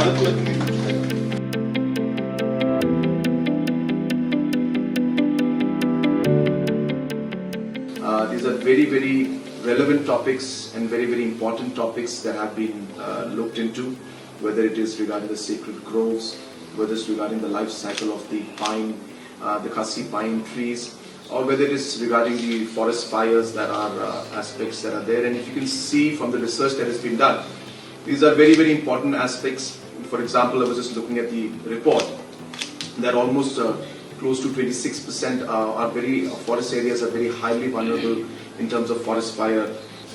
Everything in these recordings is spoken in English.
These are very relevant topics and very important topics that have been looked into, whether it is regarding the sacred groves, whether it's regarding the life cycle of the pine, the Khasi pine trees, or whether it is regarding the forest fires that are aspects that are there. And if you can see from the research that has been done, these are very important aspects. For example, I was just looking at the report that almost close to 26% are forest areas are very highly vulnerable in terms of forest fire.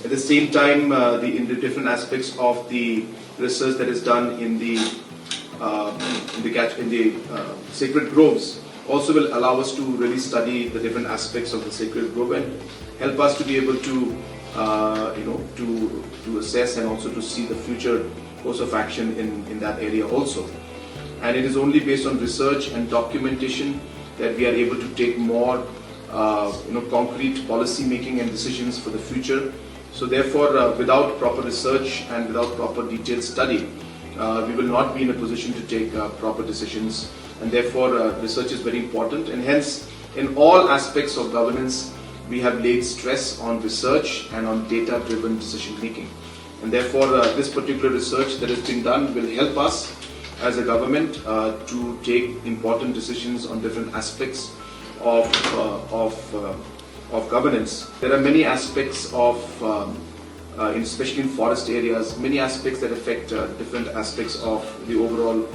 At the same time, in the different aspects of the research that is done in the sacred groves also will allow us to really study the different aspects of the sacred grove and help us to be able to to assess and also to see the future course of action in that area also. And it is only based on research and documentation that we are able to take more concrete policy making and decisions for the future. So therefore, without proper research and without proper detailed study, we will not be in a position to take proper decisions. And therefore, research is very important. And hence, in all aspects of governance, we have laid stress on research and on data-driven decision making. And therefore, this particular research that has been done will help us as a government to take important decisions on different aspects of governance. There are many aspects of, especially in forest areas, many aspects that affect different aspects of the overall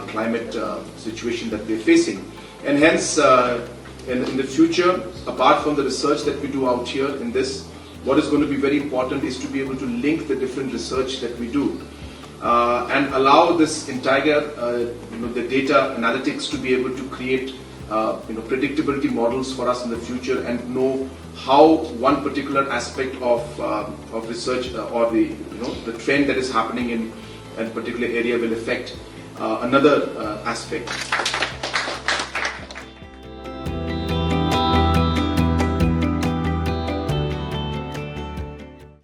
climate situation that we are facing. And hence, in the future, apart from the research that we do out here in this, what is going to be very important is to be able to link the different research that we do and allow this entire the data analytics to be able to create predictability models for us in the future and know how one particular aspect of research or the trend that is happening in a particular area will affect another aspect.